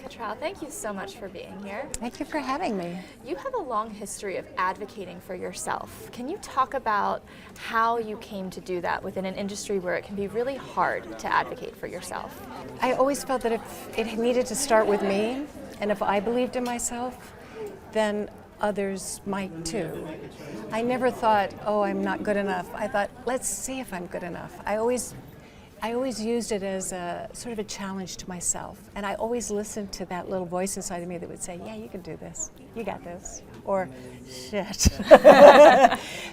Catrall, thank you so much for being here. Thank you for having me. You have a long history of advocating for yourself. Can you talk about how you came to do that within an industry where it can be really hard to advocate for yourself? I always felt that if it needed to start with me, and if I believed in myself, then others might too. I never thought, oh, I'm not good enough. I thought, let's see if I'm good enough. I always used it as a sort of a challenge to myself. And I always listened to that little voice inside of me that would say, yeah, you can do this. You got this. Or, shit.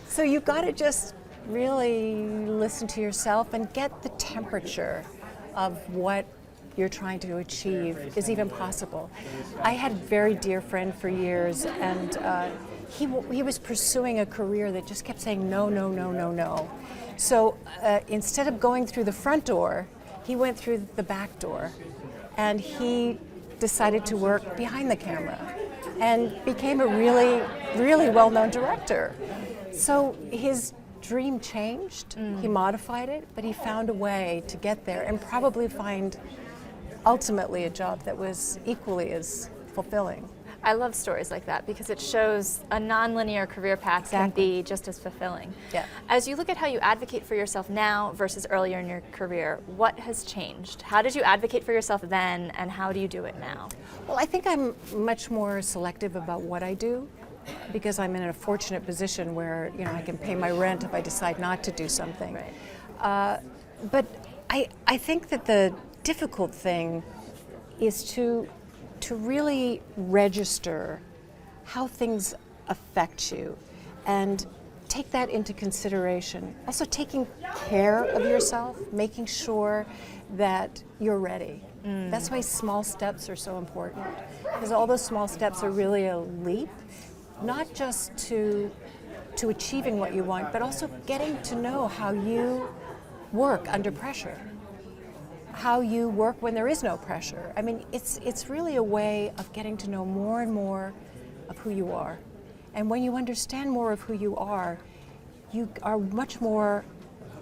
So you've got to just really listen to yourself and get the temperature of what you're trying to achieve is even possible. I had a very dear friend for years, and he was pursuing a career that just kept saying no, no, no, no, no. So instead of going through the front door, he went through the back door, and he decided to work behind the camera and became a really, really well-known director. So his dream changed, he modified it, but he found a way to get there and probably find ultimately a job that was equally as fulfilling. I love stories like that because it shows a non-linear career path can be just as fulfilling. Yeah. As you look at how you advocate for yourself now versus earlier in your career, what has changed? How did you advocate for yourself then, and how do you do it now? Well, I think I'm much more selective about what I do because I'm in a fortunate position where I can pay my rent if I decide not to do something. Right. But I think that the difficult thing is to really register how things affect you and take that into consideration. Also taking care of yourself, making sure that you're ready. That's why small steps are so important, because all those small steps are really a leap, not just to achieving what you want, but also getting to know how you work under pressure, how you work when there is no pressure. I mean, it's really a way of getting to know more and more of who you are. And when you understand more of who you are much more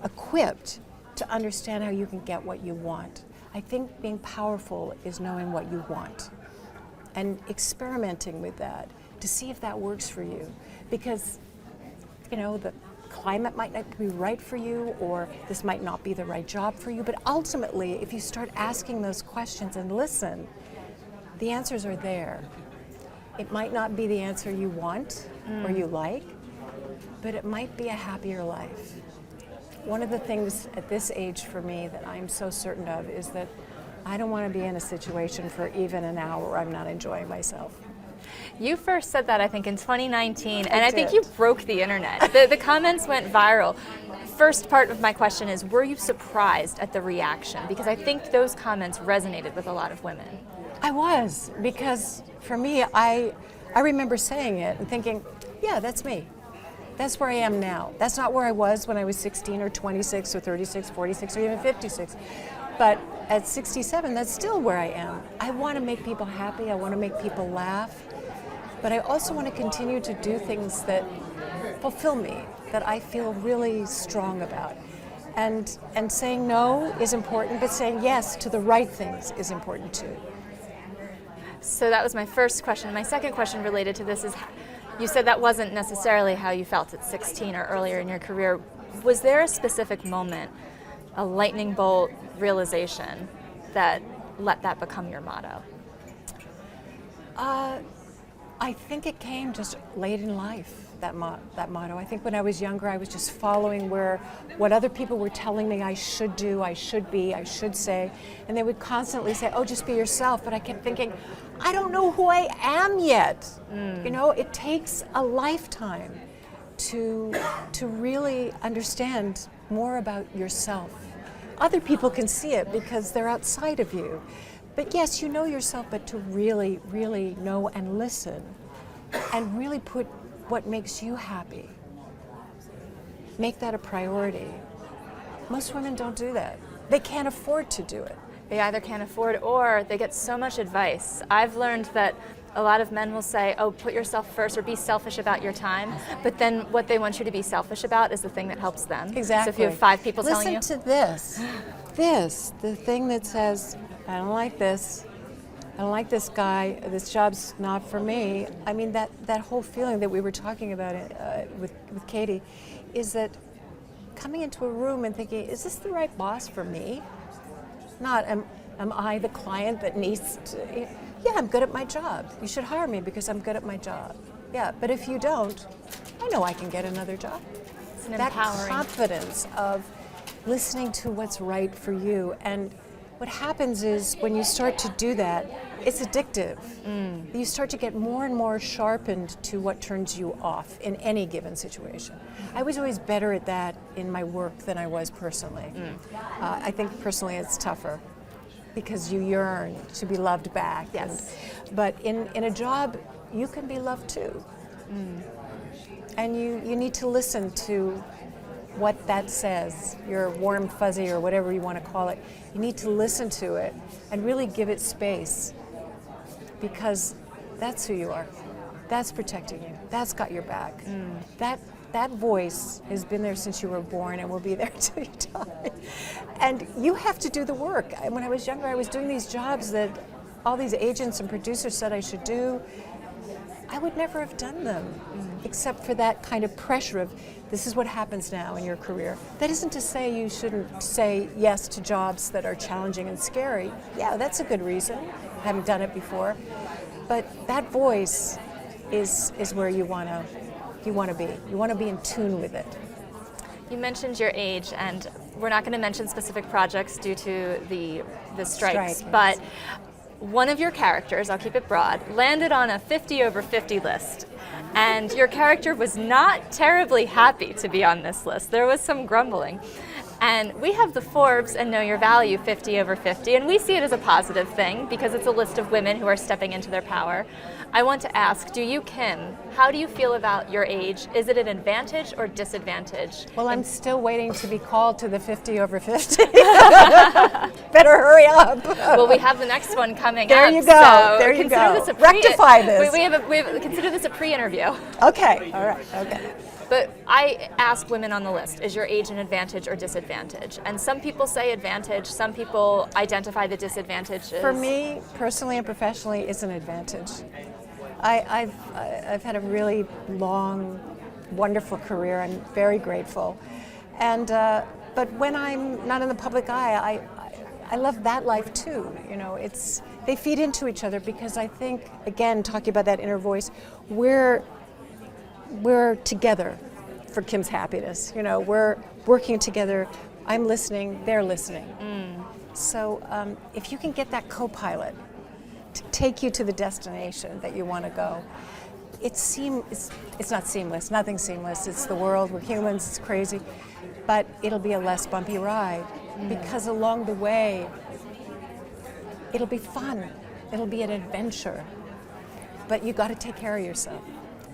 equipped to understand how you can get what you want. I think being powerful is knowing what you want and experimenting with that to see if that works for you. Because, the climate might not be right for you, or this might not be the right job for you, but ultimately, if you start asking those questions and listen, the answers are there. It might not be the answer you want or you like, but it might be a happier life. One of the things at this age for me that I'm so certain of is that I don't want to be in a situation for even an hour where I'm not enjoying myself. You first said that, I think, in 2019, and I think you broke the internet. The comments went viral. First part of my question is, were you surprised at the reaction? Because I think those comments resonated with a lot of women. I was, because for me, I remember saying it and thinking, yeah, that's me. That's where I am now. That's not where I was when I was 16 or 26 or 36, 46 or even 56. But at 67, that's still where I am. I want to make people happy. I want to make people laugh. But I also want to continue to do things that fulfill me, that I feel really strong about. And saying no is important, but saying yes to the right things is important too. So that was my first question. My second question related to this is, you said that wasn't necessarily how you felt at 16 or earlier in your career. Was there a specific moment, a lightning bolt realization that let that become your motto? I think it came just late in life, that motto. I think when I was younger, I was just following what other people were telling me I should do, I should be, I should say. And they would constantly say, oh, just be yourself. But I kept thinking, I don't know who I am yet. It takes a lifetime to really understand more about yourself. Other people can see it because they're outside of you. But yes, you know yourself, but to really, really know and listen and really put what makes you happy. Make that a priority. Most women don't do that. They can't afford to do it. They either can't afford or they get so much advice. I've learned that a lot of men will say, oh, put yourself first or be selfish about your time. But then what they want you to be selfish about is the thing that helps them. Exactly. So if you have 5 people telling you. Listen to this, the thing that says, I don't like this, I don't like this guy, this job's not for me. I mean, that whole feeling that we were talking about with Katie is that coming into a room and thinking, is this the right boss for me? Not, am I the client that needs to, yeah, I'm good at my job. You should hire me because I'm good at my job. Yeah, but if you don't, I know I can get another job. It's an That empowering. confidence of listening to what's right for you. And what happens is when you start to do that, it's addictive. You start to get more and more sharpened to what turns you off in any given situation. I was always better at that in my work than I was personally. I think personally it's tougher because you yearn to be loved back. Yes. But in a job, you can be loved too. And you need to listen to what that says, your warm fuzzy or whatever you want to call it. You need to listen to it and really give it space because that's who you are. That's protecting you. That's got your back. That voice has been there since you were born and will be there till you die. And you have to do the work. When I was younger, I was doing these jobs that all these agents and producers said I should do. I would never have done them except for that kind of pressure of this is what happens now in your career. That isn't to say you shouldn't say yes to jobs that are challenging and scary. Yeah, that's a good reason. I haven't done it before. But that voice is where you want to be. You want to be in tune with it. You mentioned your age, and we're not going to mention specific projects due to the strikes, Strike, but one of your characters, I'll keep it broad, landed on a 50 over 50 list. And your character was not terribly happy to be on this list. There was some grumbling. And we have the Forbes and Know Your Value 50 over 50, and we see it as a positive thing because it's a list of women who are stepping into their power. I want to ask, do you, Kim, how do you feel about your age? Is it an advantage or disadvantage? Well, I'm still waiting to be called to the 50 over 50. Better hurry up. Well, we have the next one coming There up. you go. So There you consider go. This a Rectify this. We consider this a pre-interview. Okay. All right. Okay. But I ask women on the list, is your age an advantage or disadvantage? And some people say advantage, some people identify the disadvantages. For me, personally and professionally, it's an advantage. I've had a really long, wonderful career. I'm very grateful. And but when I'm not in the public eye, I love that life too. You know, they feed into each other because I think, again, talking about that inner voice, we're together for Kim's happiness. You know, we're working together. I'm listening, they're listening. So if you can get that co-pilot to take you to the destination that you want to go, it's not seamless, nothing's seamless. It's the world, we're humans, it's crazy. But it'll be a less bumpy ride because along the way, it'll be fun. It'll be an adventure. But you got to take care of yourself.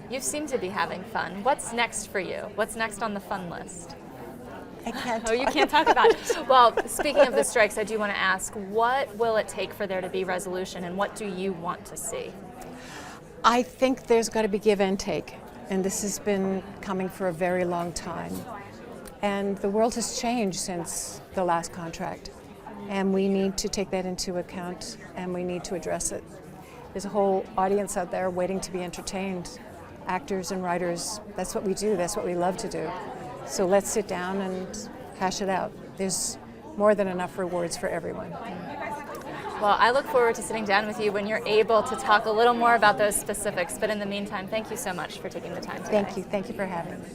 You seem to be having fun. What's next for you? What's next on the fun list? I can't. Oh, you can't talk about it. Well, speaking of the strikes, I do want to ask, what will it take for there to be resolution, and what do you want to see? I think there's got to be give and take, and this has been coming for a very long time. And the world has changed since the last contract, and we need to take that into account, and we need to address it. There's a whole audience out there waiting to be entertained. Actors and writers, that's what we do, that's what we love to do. So let's sit down and hash it out. There's more than enough rewards for everyone. Well, I look forward to sitting down with you when you're able to talk a little more about those specifics. But in the meantime, thank you so much for taking the time today. Thank you for having me.